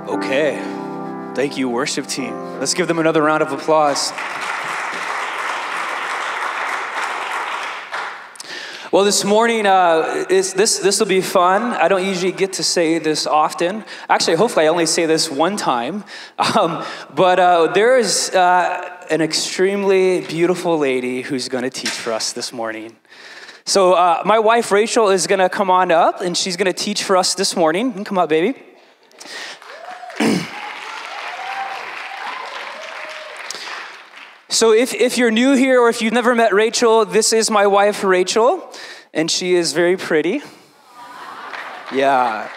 Okay, thank you, worship team. Let's give them another round of applause. Well, this morning, this will be fun. I don't usually get to say this often. Actually, hopefully I only say this one time. But there is an extremely beautiful lady who's going to teach for us this morning. So my wife, Rachel, is going to come on up, and she's going to teach for us this morning. You can come up, baby. So if you're new here or if you've never met Rachel, this is my wife, Rachel, and she is very pretty. Yeah.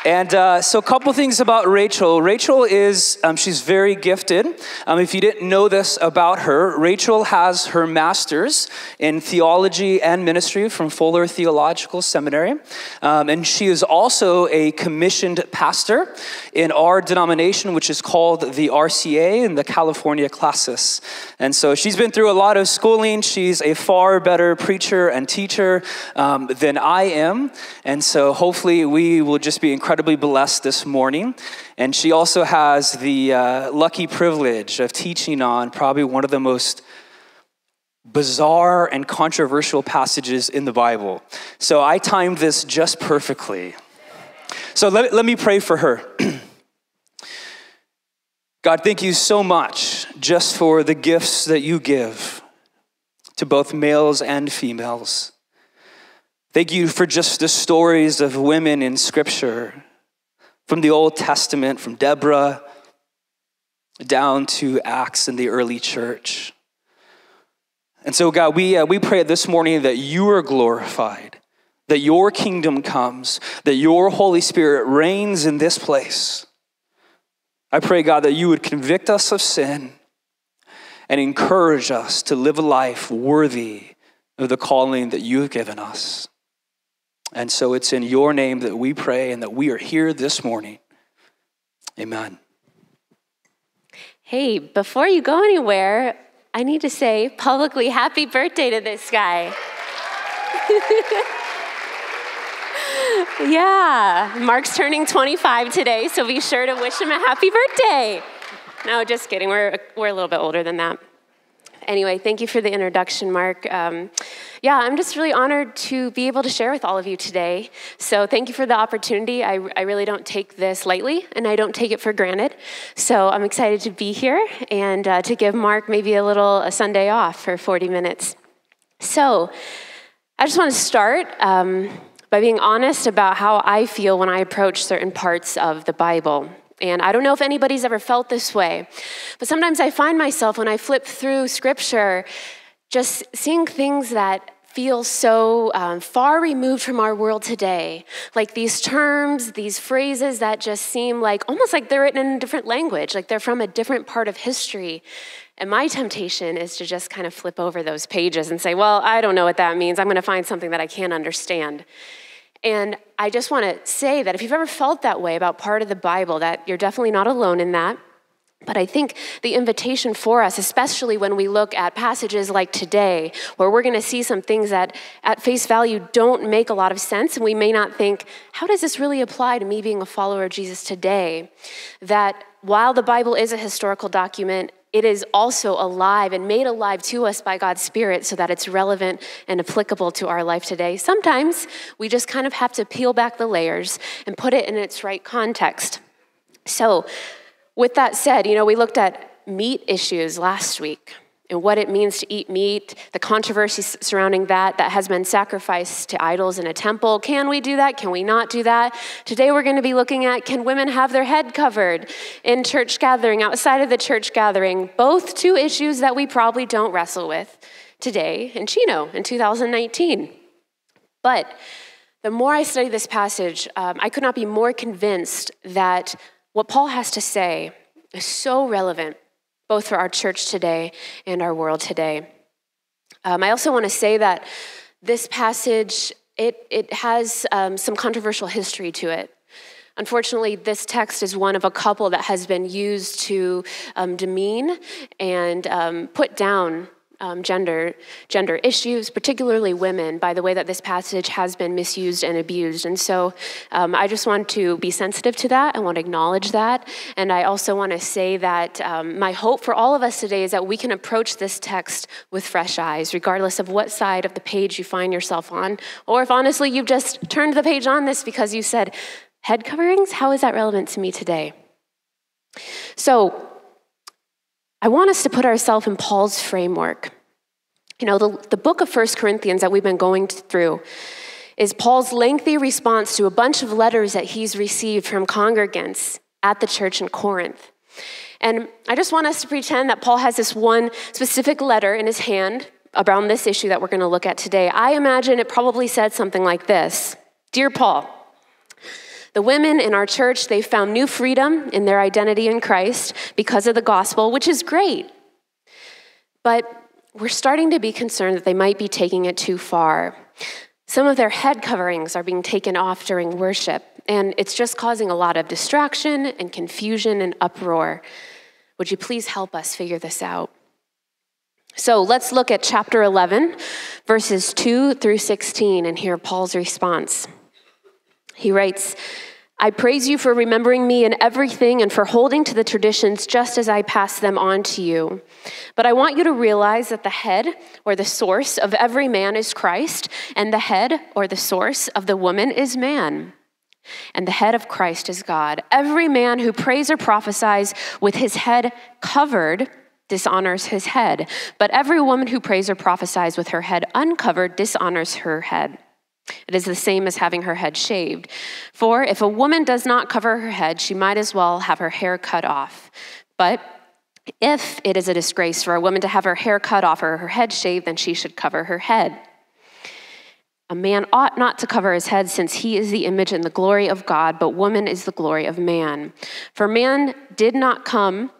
And so a couple things about Rachel. Rachel is, she's very gifted. If you didn't know this about her, Rachel has her master's in theology and ministry from Fuller Theological Seminary. And she is also a commissioned pastor in our denomination, which is called the RCA in the California classis. And so she's been through a lot of schooling. She's a far better preacher and teacher than I am. And so hopefully we will just be incredibly blessed this morning. And she also has the lucky privilege of teaching on probably one of the most bizarre and controversial passages in the Bible. So I timed this just perfectly. So let me pray for her. God, thank you so much just for the gifts that you give to both males and females. Thank you for just the stories of women in Scripture, from the Old Testament, from Deborah down to Acts in the early church. And so, God, we pray this morning that you are glorified, that your kingdom comes, that your Holy Spirit reigns in this place. I pray, God, that you would convict us of sin and encourage us to live a life worthy of the calling that you have given us. And so it's in your name that we pray and that we are here this morning. Amen. Hey, before you go anywhere, I need to say publicly happy birthday to this guy. Yeah, Mark's turning 25 today, so be sure to wish him a happy birthday. No, just kidding. We're a little bit older than that. Anyway, thank you for the introduction, Mark. I'm just really honored to be able to share with all of you today. So thank you for the opportunity. I really don't take this lightly, and I don't take it for granted. So I'm excited to be here and to give Mark maybe a Sunday off for 40 minutes. So I just want to start by being honest about how I feel when I approach certain parts of the Bible. And I don't know if anybody's ever felt this way, but sometimes I find myself when I flip through Scripture just seeing things that feel so far removed from our world today. Like these terms, these phrases that just seem like almost like they're written in a different language, like they're from a different part of history. And my temptation is to just kind of flip over those pages and say, well, I don't know what that means. I'm going to find something that I can't understand. And I just want to say that if you've ever felt that way about part of the Bible, that you're definitely not alone in that. But I think the invitation for us, especially when we look at passages like today, where we're going to see some things that at face value don't make a lot of sense, and we may not think, how does this really apply to me being a follower of Jesus today? That while the Bible is a historical document, it is also alive and made alive to us by God's Spirit so that it's relevant and applicable to our life today. Sometimes we just kind of have to peel back the layers and put it in its right context. So with that said, we looked at meat issues last week and what it means to eat meat, the controversy surrounding that has been sacrificed to idols in a temple. Can we do that? Can we not do that? Today we're going to be looking at, can women have their head covered in church gathering, outside of the church gathering? Both two issues that we probably don't wrestle with today in Chino in 2019. But the more I study this passage, I could not be more convinced that what Paul has to say is so relevant both for our church today and our world today. I also want to say that this passage, it has some controversial history to it. Unfortunately, this text is one of a couple that has been used to demean and put down gender issues, particularly women, by the way that this passage has been misused and abused. And so I just want to be sensitive to that. I want to acknowledge that. And I also want to say that my hope for all of us today is that we can approach this text with fresh eyes, regardless of what side of the page you find yourself on, or if honestly you've just turned the page on this because you said, head coverings, how is that relevant to me today? So I want us to put ourselves in Paul's framework. You know, the book of 1 Corinthians that we've been going through is Paul's lengthy response to a bunch of letters that he's received from congregants at the church in Corinth. And I just want us to pretend that Paul has this one specific letter in his hand around this issue that we're going to look at today. I imagine it probably said something like this: Dear Paul, the women in our church, they found new freedom in their identity in Christ because of the gospel, which is great. But we're starting to be concerned that they might be taking it too far. Some of their head coverings are being taken off during worship, and it's just causing a lot of distraction and confusion and uproar. Would you please help us figure this out? So let's look at chapter 11, verses 2 through 16, and hear Paul's response. He writes, I praise you for remembering me in everything and for holding to the traditions just as I pass them on to you. But I want you to realize that the head or the source of every man is Christ, and the head or the source of the woman is man. And the head of Christ is God. Every man who prays or prophesies with his head covered dishonors his head, but every woman who prays or prophesies with her head uncovered dishonors her head. It is the same as having her head shaved. For if a woman does not cover her head, she might as well have her hair cut off. But if it is a disgrace for a woman to have her hair cut off or her head shaved, then she should cover her head. A man ought not to cover his head, since he is the image and the glory of God, but woman is the glory of man. For man did not come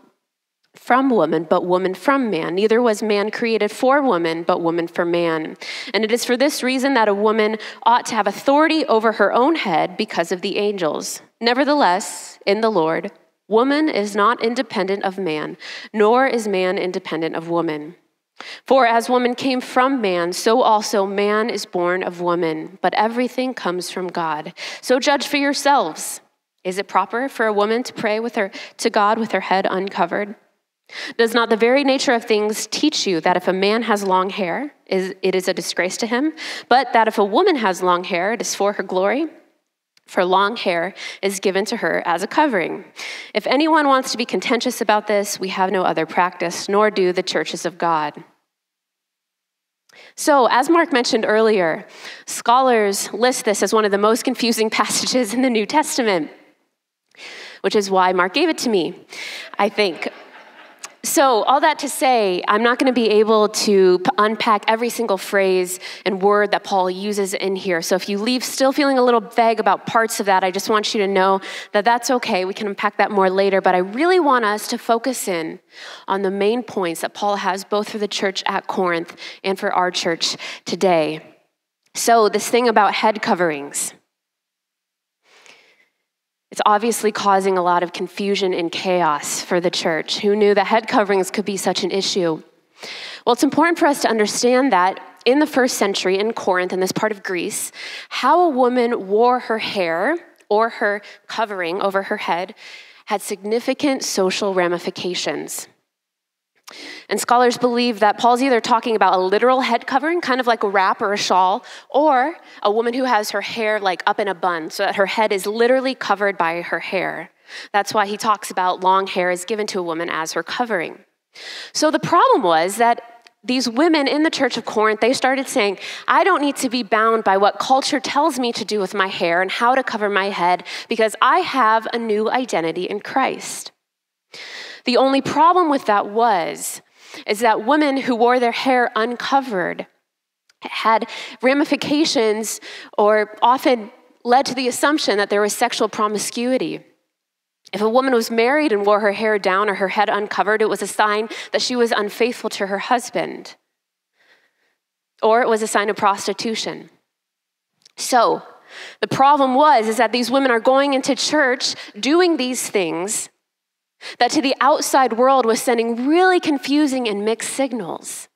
from woman, but woman from man. Neither was man created for woman, but woman for man. And it is for this reason that a woman ought to have authority over her own head because of the angels. Nevertheless, in the Lord, woman is not independent of man, nor is man independent of woman. For as woman came from man, so also man is born of woman, but everything comes from God. So judge for yourselves. Is it proper for a woman to pray to God with her head uncovered? Does not the very nature of things teach you that if a man has long hair, it is a disgrace to him, but that if a woman has long hair, it is for her glory? For long hair is given to her as a covering. If anyone wants to be contentious about this, we have no other practice, nor do the churches of God. So, as Mark mentioned earlier, scholars list this as one of the most confusing passages in the New Testament, which is why Mark gave it to me, I think. So all that to say, I'm not going to be able to unpack every single phrase and word that Paul uses in here. So if you leave still feeling a little vague about parts of that, I just want you to know that that's okay. We can unpack that more later. But I really want us to focus in on the main points that Paul has both for the church at Corinth and for our church today. So this thing about head coverings. It's obviously causing a lot of confusion and chaos for the church. Who knew that head coverings could be such an issue? Well, it's important for us to understand that in the first century in Corinth, in this part of Greece, how a woman wore her hair or her covering over her head had significant social ramifications. And scholars believe that Paul's either talking about a literal head covering, kind of like a wrap or a shawl, or a woman who has her hair like up in a bun so that her head is literally covered by her hair. That's why he talks about long hair is given to a woman as her covering. So the problem was that these women in the church of Corinth, they started saying, I don't need to be bound by what culture tells me to do with my hair and how to cover my head because I have a new identity in Christ. The only problem with that is that women who wore their hair uncovered had ramifications or often led to the assumption that there was sexual promiscuity. If a woman was married and wore her hair down or her head uncovered, it was a sign that she was unfaithful to her husband. Or it was a sign of prostitution. So the problem is that these women are going into church doing these things that to the outside world was sending really confusing and mixed signals.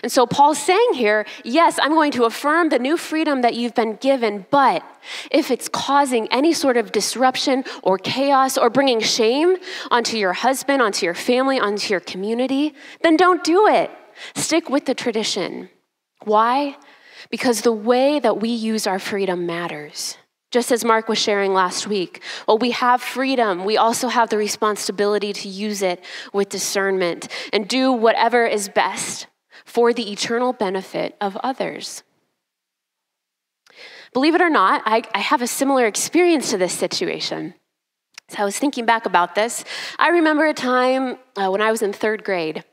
And so Paul's saying here, yes, I'm going to affirm the new freedom that you've been given, but if it's causing any sort of disruption or chaos or bringing shame onto your husband, onto your family, onto your community, then don't do it. Stick with the tradition. Why? Because the way that we use our freedom matters. Just as Mark was sharing last week, well, we have freedom. We also have the responsibility to use it with discernment and do whatever is best for the eternal benefit of others. Believe it or not, I have a similar experience to this situation. So I was thinking back about this. I remember a time when I was in 3rd grade,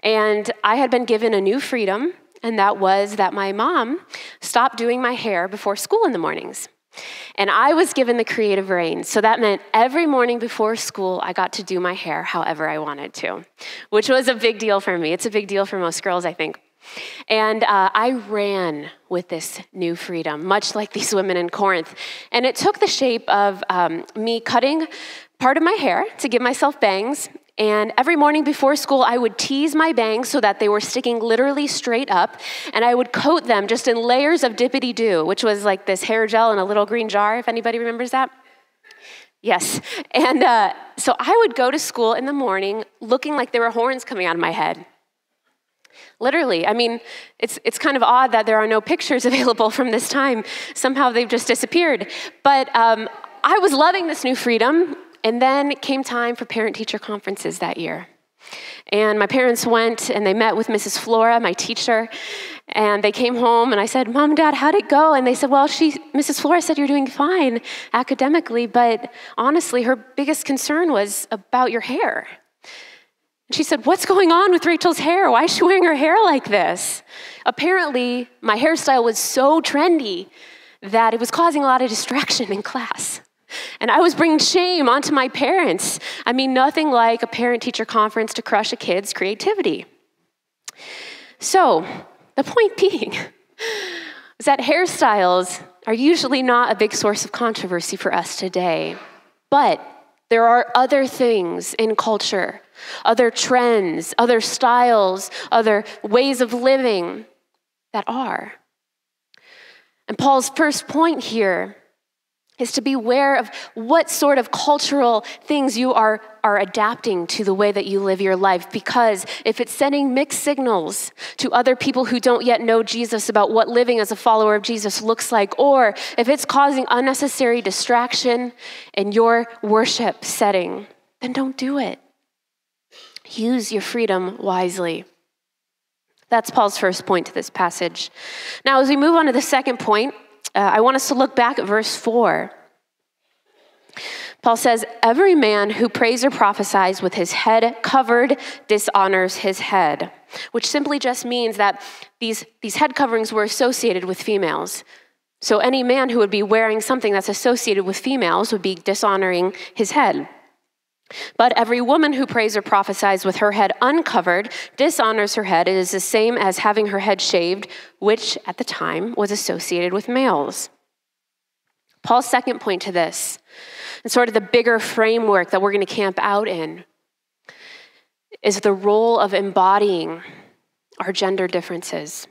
and I had been given a new freedom, and that was that my mom stopped doing my hair before school in the mornings. And I was given the creative reins. So that meant every morning before school, I got to do my hair however I wanted to, which was a big deal for me. It's a big deal for most girls, I think. And I ran with this new freedom, much like these women in Corinth. And it took the shape of me cutting part of my hair to give myself bangs. And every morning before school, I would tease my bangs so that they were sticking literally straight up. And I would coat them just in layers of dippity-doo, which was like this hair gel in a little green jar, if anybody remembers that. Yes. And so I would go to school in the morning looking like there were horns coming out of my head. Literally. I mean, it's kind of odd that there are no pictures available from this time. Somehow they've just disappeared. But I was loving this new freedom. And then it came time for parent-teacher conferences that year. And my parents went and they met with Mrs. Flora, my teacher, and they came home and I said, Mom, Dad, how'd it go? And they said, well, Mrs. Flora said you're doing fine academically, but honestly, her biggest concern was about your hair. And she said, what's going on with Rachel's hair? Why is she wearing her hair like this? Apparently, my hairstyle was so trendy that it was causing a lot of distraction in class. And I was bringing shame onto my parents. I mean, nothing like a parent-teacher conference to crush a kid's creativity. So, the point being is that hairstyles are usually not a big source of controversy for us today. But there are other things in culture, other trends, other styles, other ways of living that are. And Paul's first point here is to be aware of what sort of cultural things you are adapting to the way that you live your life. Because if it's sending mixed signals to other people who don't yet know Jesus about what living as a follower of Jesus looks like, or if it's causing unnecessary distraction in your worship setting, then don't do it. Use your freedom wisely. That's Paul's first point to this passage. Now, as we move on to the second point, I want us to look back at verse 4. Paul says, every man who prays or prophesies with his head covered dishonors his head, which simply just means that these head coverings were associated with females. So any man who would be wearing something that's associated with females would be dishonoring his head. But every woman who prays or prophesies with her head uncovered dishonors her head. It is the same as having her head shaved, which at the time was associated with males. Paul's second point to this, and sort of the bigger framework that we're going to camp out in, is the role of embodying our gender differences.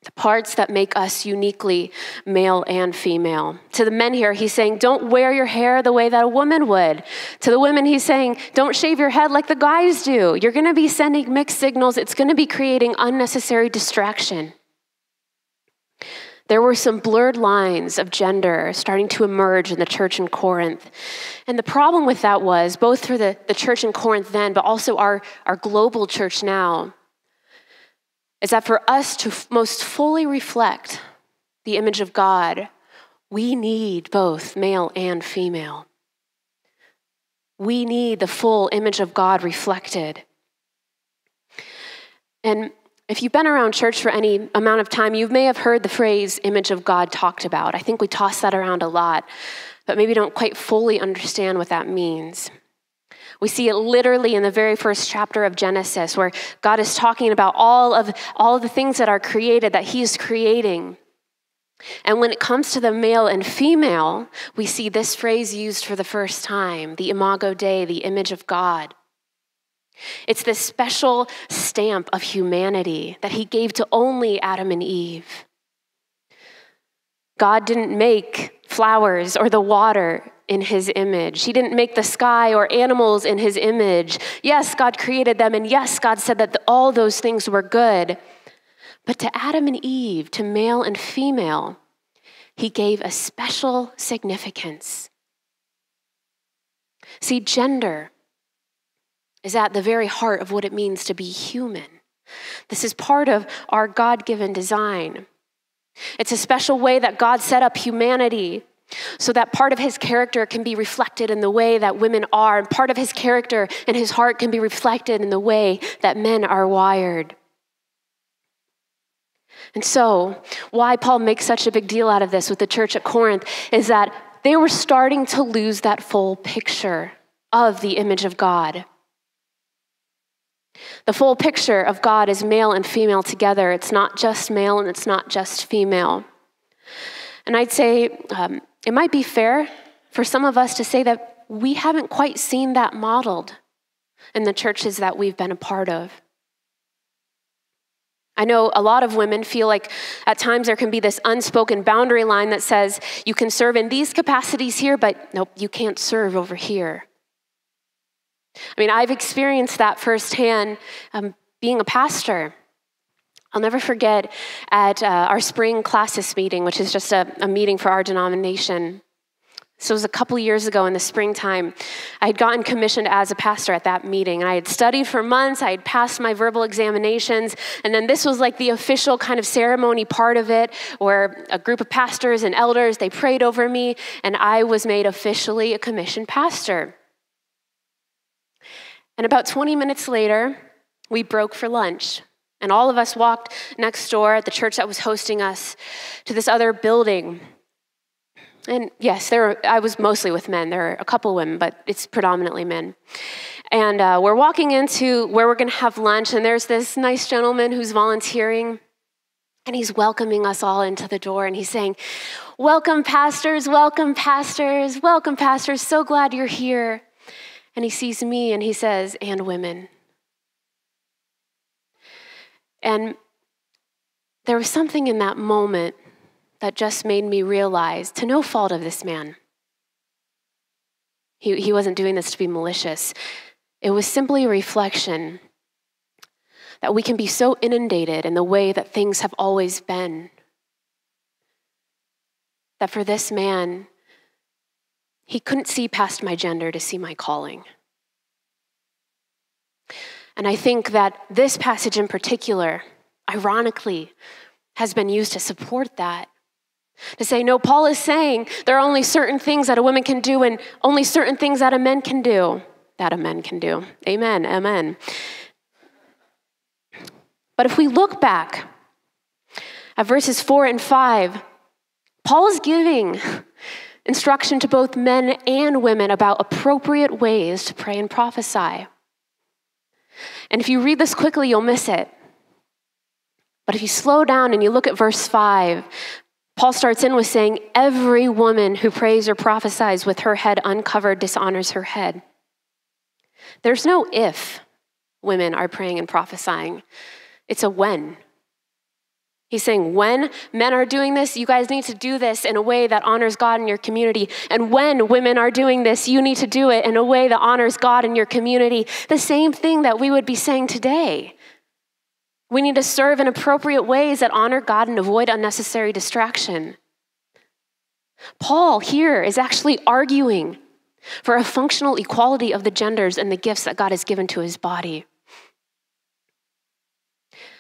The parts that make us uniquely male and female. To the men here, he's saying, don't wear your hair the way that a woman would. To the women, he's saying, don't shave your head like the guys do. You're going to be sending mixed signals. It's going to be creating unnecessary distraction. There were some blurred lines of gender starting to emerge in the church in Corinth. And the problem with that was, both for the church in Corinth then, but also our global church now, is that for us to most fully reflect the image of God, we need both male and female. We need the full image of God reflected. And if you've been around church for any amount of time, you may have heard the phrase image of God talked about. I think we toss that around a lot, but maybe don't quite fully understand what that means. We see it literally in the very first chapter of Genesis, where God is talking about all of the things that are created, that he is creating. And when it comes to the male and female, we see this phrase used for the first time, the imago Dei, the image of God. It's this special stamp of humanity that he gave to only Adam and Eve. God didn't make flowers or the water in his image. He didn't make the sky or animals in his image. Yes, God created them, and yes, God said that all those things were good. But to Adam and Eve, to male and female, he gave a special significance. See, gender is at the very heart of what it means to be human. This is part of our God-given design. It's a special way that God set up humanity so that part of his character can be reflected in the way that women are, and part of his character and his heart can be reflected in the way that men are wired. And so, why Paul makes such a big deal out of this with the church at Corinth is that they were starting to lose that full picture of the image of God. The full picture of God is male and female together. It's not just male and it's not just female. And I'd say it might be fair for some of us to say that we haven't quite seen that modeled in the churches that we've been a part of. I know a lot of women feel like at times there can be this unspoken boundary line that says you can serve in these capacities here, but nope, you can't serve over here. I mean, I've experienced that firsthand being a pastor. I'll never forget at our spring classis meeting, which is just a meeting for our denomination. So it was a couple years ago in the springtime. I had gotten commissioned as a pastor at that meeting, and I had studied for months. I had passed my verbal examinations, and then this was like the official kind of ceremony part of it, where a group of pastors and elders, they prayed over me, and I was made officially a commissioned pastor. And about 20 minutes later, we broke for lunch. And all of us walked next door at the church that was hosting us to this other building. And yes, I was mostly with men. There are a couple women, but it's predominantly men. And we're walking into where we're going to have lunch, and there's this nice gentleman who's volunteering, and he's welcoming us all into the door, and he's saying, welcome, pastors, welcome, pastors, welcome, pastors, so glad you're here. And he sees me, and he says, and women. And there was something in that moment that just made me realize, to no fault of this man, he wasn't doing this to be malicious. It was simply a reflection that we can be so inundated in the way that things have always been, that for this man, he couldn't see past my gender to see my calling. And I think that this passage in particular, ironically, has been used to support that. To say, no, Paul is saying there are only certain things that a woman can do and only certain things that a man can do. That a man can do. Amen, amen. But if we look back at verses 4 and 5, Paul is giving instruction to both men and women about appropriate ways to pray and prophesy. And if you read this quickly, you'll miss it. But if you slow down and you look at verse 5, Paul starts in with saying, every woman who prays or prophesies with her head uncovered dishonors her head. There's no if women are praying and prophesying. It's a when. He's saying, when men are doing this, you guys need to do this in a way that honors God in your community. And when women are doing this, you need to do it in a way that honors God in your community. The same thing that we would be saying today. We need to serve in appropriate ways that honor God and avoid unnecessary distraction. Paul here is actually arguing for a functional equality of the genders and the gifts that God has given to his body.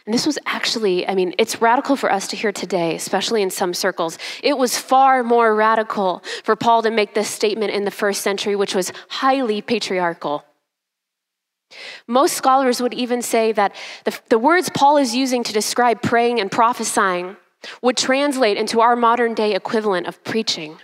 And this was actually, it's radical for us to hear today, especially in some circles. It was far more radical for Paul to make this statement in the first century, which was highly patriarchal. Most scholars would even say that the words Paul is using to describe praying and prophesying would translate into our modern day equivalent of preaching.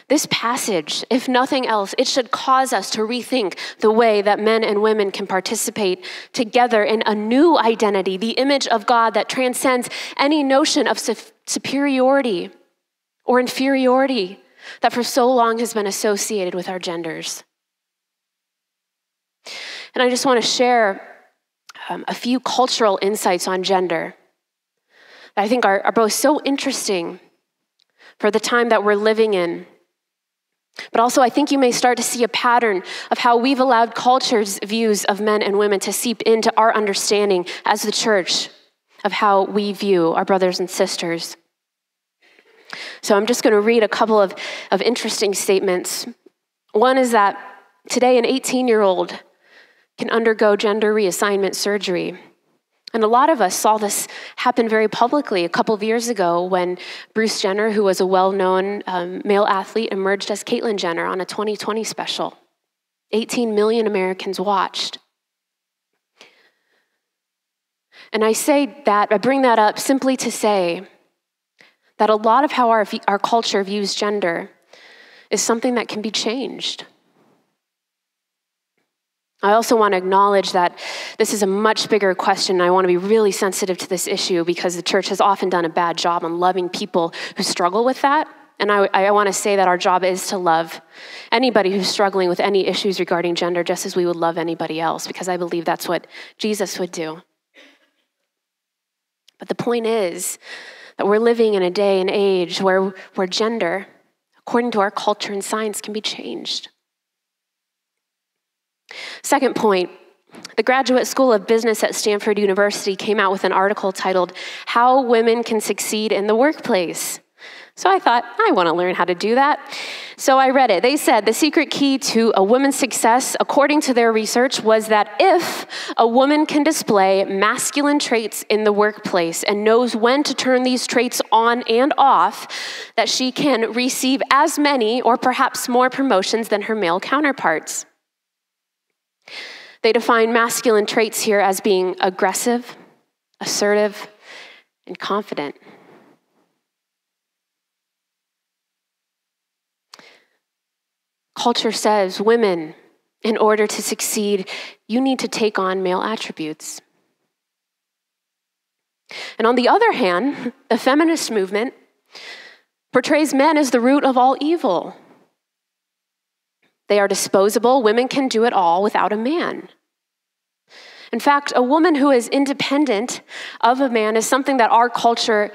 This passage, if nothing else, it should cause us to rethink the way that men and women can participate together in a new identity, the image of God that transcends any notion of superiority or inferiority that for so long has been associated with our genders. And I just want to share a few cultural insights on gender that I think are both so interesting for the time that we're living in. But also, I think you may start to see a pattern of how we've allowed culture's views of men and women to seep into our understanding as the church of how we view our brothers and sisters. So I'm just going to read a couple of interesting statements. One is that today an 18-year-old can undergo gender reassignment surgery. And a lot of us saw this happen very publicly a couple of years ago when Bruce Jenner, who was a well-known male athlete, emerged as Caitlyn Jenner on a 2020 special. 18 million Americans watched. And I bring that up simply to say that a lot of how our culture views gender is something that can be changed. I also want to acknowledge that this is a much bigger question. I want to be really sensitive to this issue because the church has often done a bad job on loving people who struggle with that. And I want to say that our job is to love anybody who's struggling with any issues regarding gender just as we would love anybody else, because I believe that's what Jesus would do. But the point is that we're living in a day and age where gender, according to our culture and science, can be changed. Second point, the Graduate School of Business at Stanford University came out with an article titled, "How Women Can Succeed in the Workplace." So I thought, I want to learn how to do that. So I read it. They said the secret key to a woman's success, according to their research, was that if a woman can display masculine traits in the workplace and knows when to turn these traits on and off, that she can receive as many or perhaps more promotions than her male counterparts. They define masculine traits here as being aggressive, assertive, and confident. Culture says, women, in order to succeed, you need to take on male attributes. And on the other hand, the feminist movement portrays men as the root of all evil. They are disposable. Women can do it all without a man. In fact, a woman who is independent of a man is something that our culture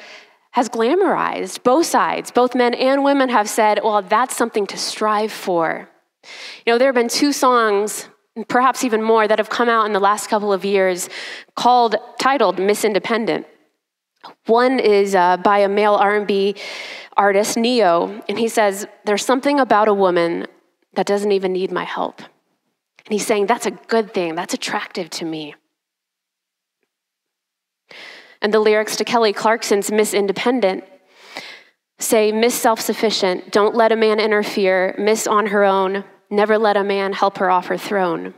has glamorized. Both sides, both men and women have said, well, that's something to strive for. You know, there have been 2 songs, perhaps even more, that have come out in the last couple of years titled Miss Independent. One is by a male R&B artist, Neo, and he says, there's something about a woman that doesn't even need my help. And he's saying, that's a good thing, that's attractive to me. And the lyrics to Kelly Clarkson's Miss Independent say, Miss Self-Sufficient, don't let a man interfere, Miss on her own, never let a man help her off her throne.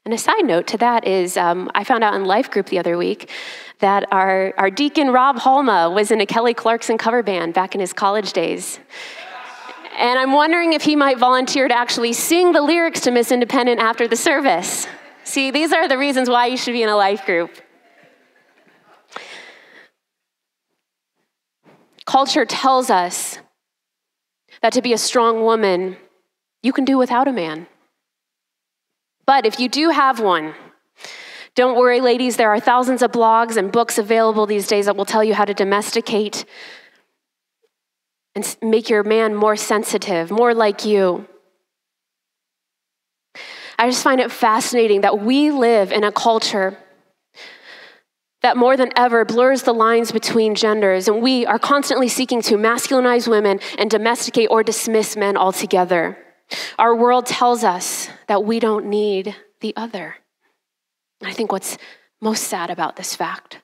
And a side note to that is, I found out in Life Group the other week that our deacon Rob Halma was in a Kelly Clarkson cover band back in his college days. And I'm wondering if he might volunteer to actually sing the lyrics to Miss Independent after the service. See, these are the reasons why you should be in a life group. Culture tells us that to be a strong woman, you can do without a man. But if you do have one, don't worry, ladies, there are thousands of blogs and books available these days that will tell you how to domesticate and make your man more sensitive, more like you. I just find it fascinating that we live in a culture that more than ever blurs the lines between genders, and we are constantly seeking to masculinize women and domesticate or dismiss men altogether. Our world tells us that we don't need the other. I think what's most sad about this fact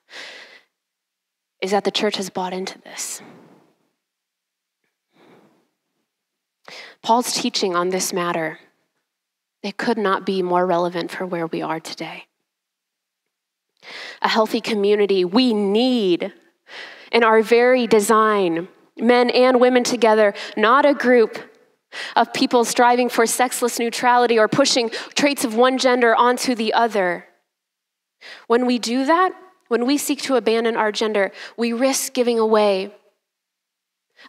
is that the church has bought into this. Paul's teaching on this matter, it could not be more relevant for where we are today. A healthy community we need in our very design, men and women together, not a group of people striving for sexless neutrality or pushing traits of one gender onto the other. When we do that, when we seek to abandon our gender, we risk giving away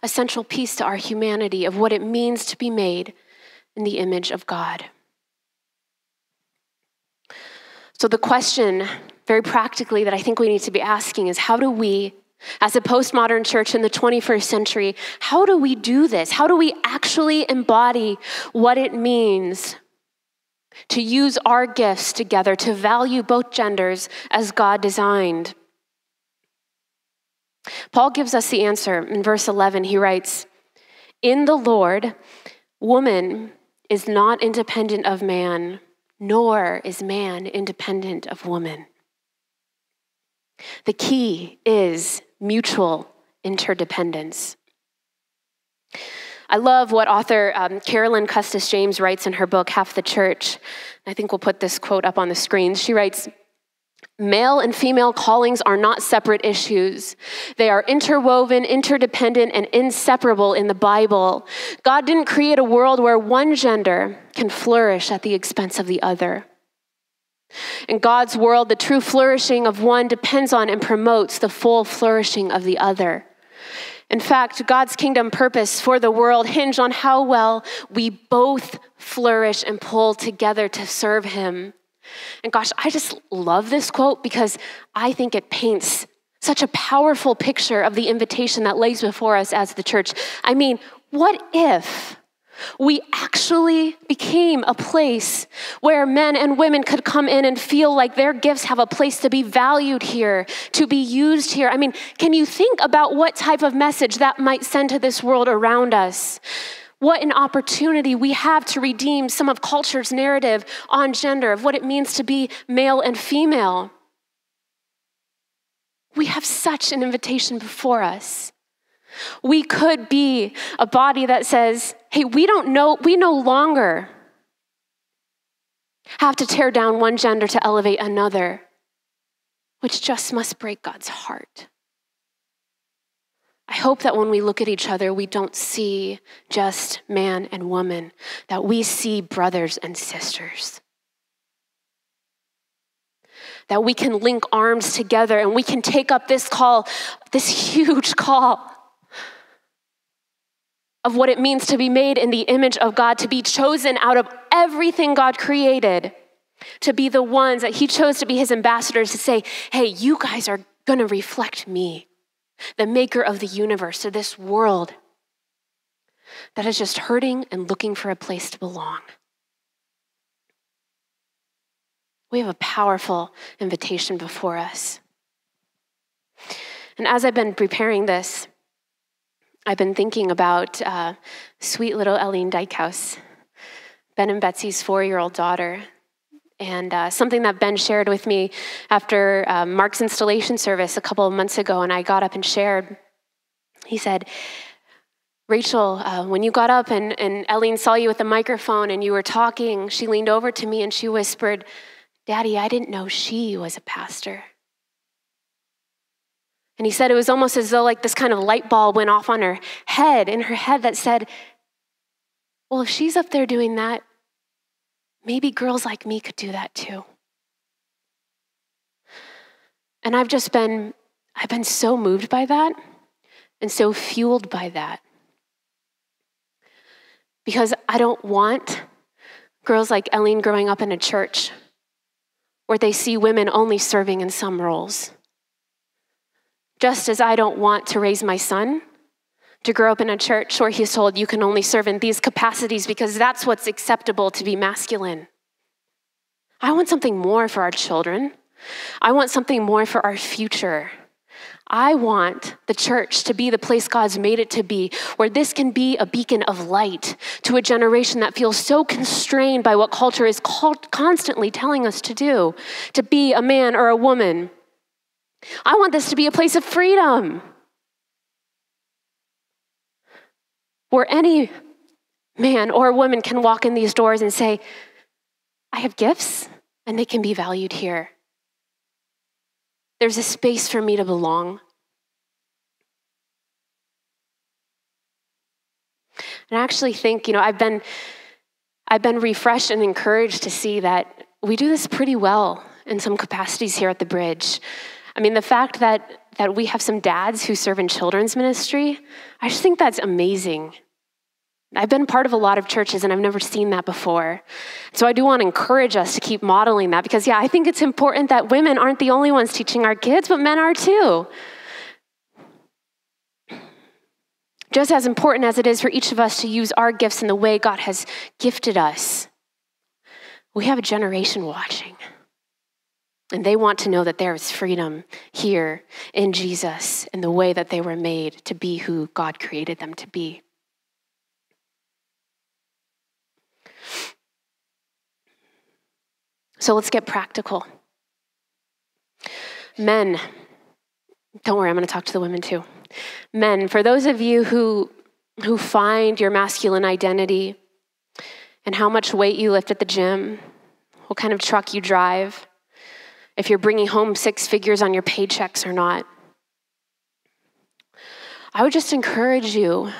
a central piece to our humanity of what it means to be made in the image of God. So the question, very practically, that I think we need to be asking is, how do we, as a postmodern church in the 21st century, how do we do this? How do we actually embody what it means to use our gifts together, to value both genders as God designed? Paul gives us the answer. In verse 11, he writes, "In the Lord, woman is not independent of man, nor is man independent of woman." The key is mutual interdependence. I love what author Carolyn Custis James writes in her book, Half the Church. I think we'll put this quote up on the screen. She writes, "Male and female callings are not separate issues. They are interwoven, interdependent, and inseparable in the Bible. God didn't create a world where one gender can flourish at the expense of the other. In God's world, the true flourishing of one depends on and promotes the full flourishing of the other. In fact, God's kingdom purpose for the world hinge on how well we both flourish and pull together to serve him." And gosh, I just love this quote because I think it paints such a powerful picture of the invitation that lays before us as the church. I mean, what if we actually became a place where men and women could come in and feel like their gifts have a place to be valued here, to be used here? I mean, can you think about what type of message that might send to this world around us? What an opportunity we have to redeem some of culture's narrative on gender, of what it means to be male and female. We have such an invitation before us. We could be a body that says, hey, we no longer have to tear down one gender to elevate another, which just must break God's heart. I hope that when we look at each other, we don't see just man and woman, that we see brothers and sisters. That we can link arms together and we can take up this call, this huge call of what it means to be made in the image of God, to be chosen out of everything God created, to be the ones that he chose to be his ambassadors, to say, hey, you guys are going to reflect me, the maker of the universe, to this world that is just hurting and looking for a place to belong. We have a powerful invitation before us. And as I've been preparing this, I've been thinking about sweet little Eileen Dykhouse, Ben and Betsy's 4-year-old daughter, and something that Ben shared with me after Mark's installation service a couple of months ago, and I got up and shared. He said, Rachel, when you got up and Eileen saw you with the microphone and you were talking, she leaned over to me and she whispered, Daddy, I didn't know she was a pastor. And he said it was almost as though like this kind of light bulb went off on her head, in her head, that said, well, if she's up there doing that, maybe girls like me could do that too. And I've been so moved by that and so fueled by that. Because I don't want girls like Eileen growing up in a church where they see women only serving in some roles. Just as I don't want to raise my son to grow up in a church where he's told you can only serve in these capacities because that's what's acceptable to be masculine. I want something more for our children. I want something more for our future. I want the church to be the place God's made it to be, where this can be a beacon of light to a generation that feels so constrained by what culture is constantly telling us to do, to be a man or a woman. I want this to be a place of freedom, where any man or woman can walk in these doors and say, I have gifts and they can be valued here. There's a space for me to belong. And I actually think, I've been refreshed and encouraged to see that we do this pretty well in some capacities here at the Bridge. I mean, the fact that we have some dads who serve in children's ministry, I just think that's amazing. I've been part of a lot of churches and I've never seen that before. So I do want to encourage us to keep modeling that because, I think it's important that women aren't the only ones teaching our kids, but men are too. Just as important as it is for each of us to use our gifts in the way God has gifted us, we have a generation watching. And they want to know that there is freedom here in Jesus in the way that they were made to be who God created them to be. So let's get practical. Men, don't worry, I'm going to talk to the women too. Men, for those of you who find your masculine identity and how much weight you lift at the gym, what kind of truck you drive, if you're bringing home 6 figures on your paychecks or not, I would just encourage you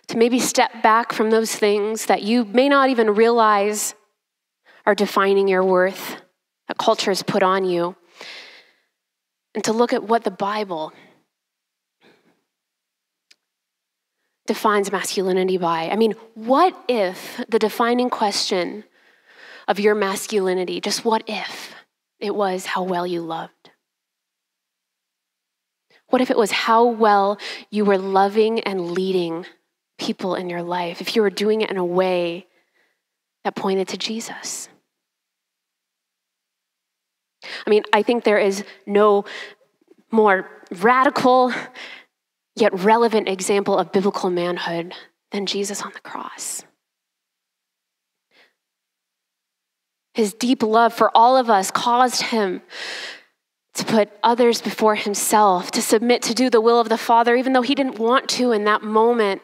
to maybe step back from those things that you may not even realize are defining your worth, that culture has put on you, and to look at what the Bible defines masculinity by. I mean, what if the defining question of your masculinity, just what if it was how well you loved? What if it was how well you were loving and leading people in your life? If you were doing it in a way that pointed to Jesus. I mean, I think there is no more radical yet relevant example of biblical manhood than Jesus on the cross. His deep love for all of us caused him to put others before himself, to submit to do the will of the Father, even though he didn't want to in that moment.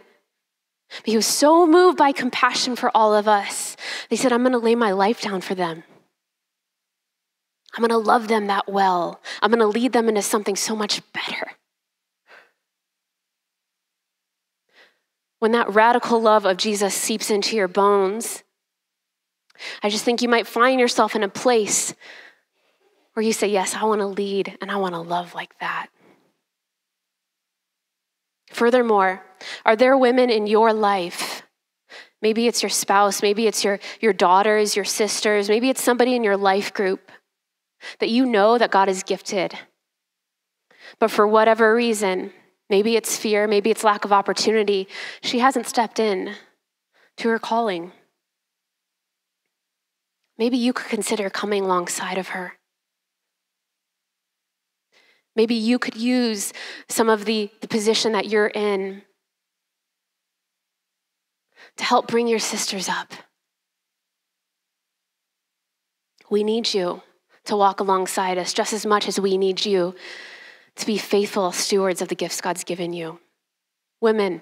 But he was so moved by compassion for all of us. He said, I'm going to lay my life down for them. I'm going to love them that well. I'm going to lead them into something so much better. When that radical love of Jesus seeps into your bones, I just think you might find yourself in a place where you say, yes, I want to lead and I want to love like that. Furthermore, are there women in your life? Maybe it's your spouse, maybe it's your daughters, your sisters, maybe it's somebody in your life group that you know that God has gifted. But for whatever reason, maybe it's fear, maybe it's lack of opportunity, she hasn't stepped in to her calling. Maybe you could consider coming alongside of her. Maybe you could use some of the position that you're in to help bring your sisters up. We need you to walk alongside us just as much as we need you to be faithful stewards of the gifts God's given you. Women,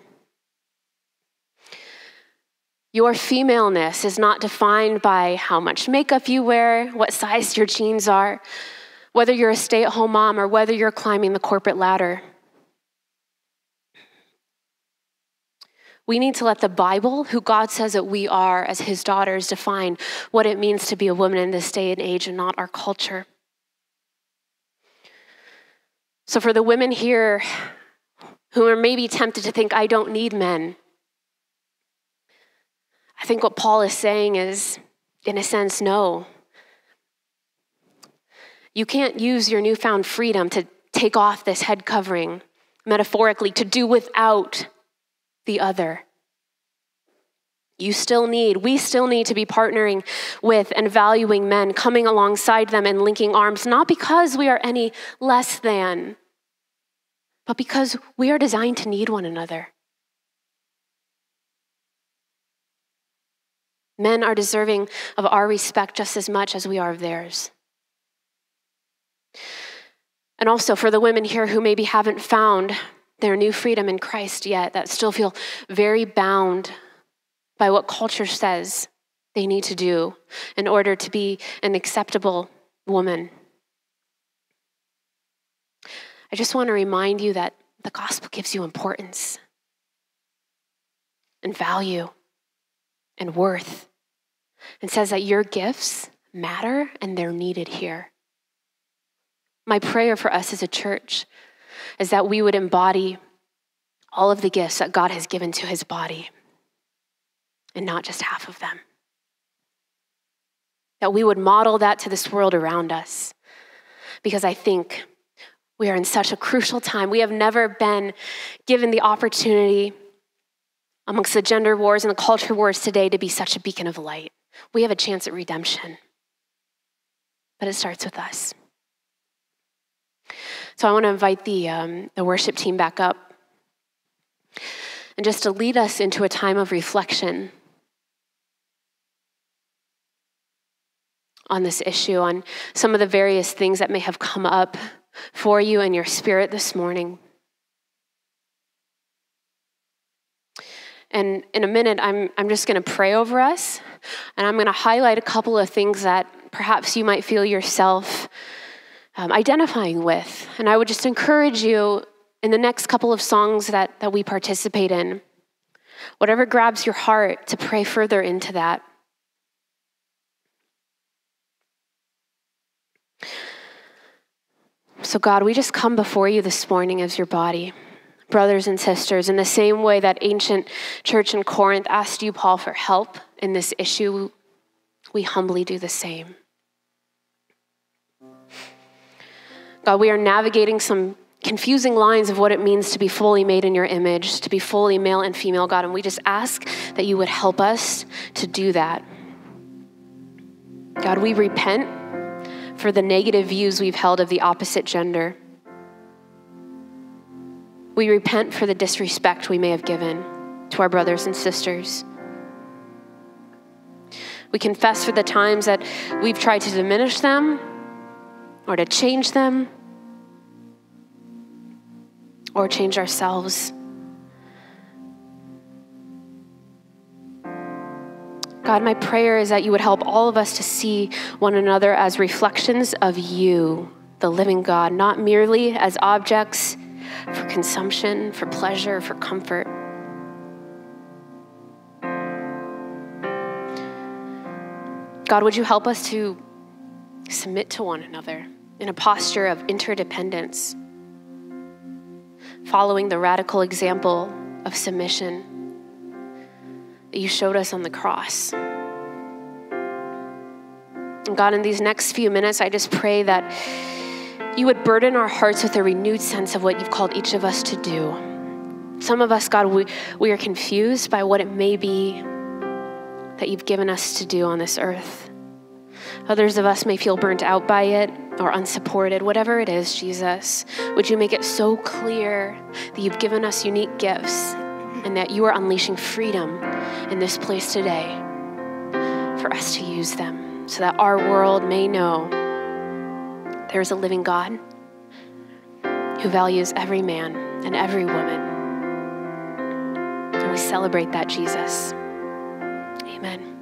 your femaleness is not defined by how much makeup you wear, what size your jeans are, whether you're a stay-at-home mom or whether you're climbing the corporate ladder. We need to let the Bible, who God says that we are as his daughters, define what it means to be a woman in this day and age and not our culture. So for the women here who are maybe tempted to think, I don't need men, I think what Paul is saying is, in a sense, no. You can't use your newfound freedom to take off this head covering, metaphorically, to do without the other. We still need to be partnering with and valuing men, coming alongside them and linking arms, not because we are any less than, but because we are designed to need one another. Men are deserving of our respect just as much as we are of theirs. And also for the women here who maybe haven't found their new freedom in Christ yet, that still feel very bound by what culture says they need to do in order to be an acceptable woman. I just want to remind you that the gospel gives you importance and value and worth, and says that your gifts matter and they're needed here. My prayer for us as a church is that we would embody all of the gifts that God has given to his body. and not just half of them. That we would model that to this world around us. Because I think we are in such a crucial time. We have never been given the opportunity amongst the gender wars and the culture wars today to be such a beacon of light. We have a chance at redemption. But it starts with us. So I want to invite the worship team back up and just to lead us into a time of reflection on this issue, on some of the various things that may have come up for you in your spirit this morning. And in a minute, I'm just going to pray over us, and I'm going to highlight a couple of things that perhaps you might feel yourself identifying with. And I would just encourage you in the next couple of songs that we participate in, whatever grabs your heart, to pray further into that. So God, we just come before you this morning as your body, brothers and sisters, in the same way that ancient church in Corinth asked you, Paul, for help in this issue. We humbly do the same. God, we are navigating some confusing lines of what it means to be fully made in your image, to be fully male and female, God, and we just ask that you would help us to do that. God, we repent for the negative views we've held of the opposite gender. We repent for the disrespect we may have given to our brothers and sisters. We confess for the times that we've tried to diminish them or to change them or change ourselves. God, my prayer is that you would help all of us to see one another as reflections of you, the living God, not merely as objects for consumption, for pleasure, for comfort. God, would you help us to submit to one another in a posture of interdependence, following the radical example of submission that you showed us on the cross. And God, in these next few minutes, I just pray that you would burden our hearts with a renewed sense of what you've called each of us to do. Some of us, God, we are confused by what it may be that you've given us to do on this earth. Others of us may feel burnt out by it or unsupported. Whatever it is, Jesus, would you make it so clear that you've given us unique gifts and that you are unleashing freedom in this place today for us to use them so that our world may know there is a living God who values every man and every woman. And we celebrate that, Jesus. Amen.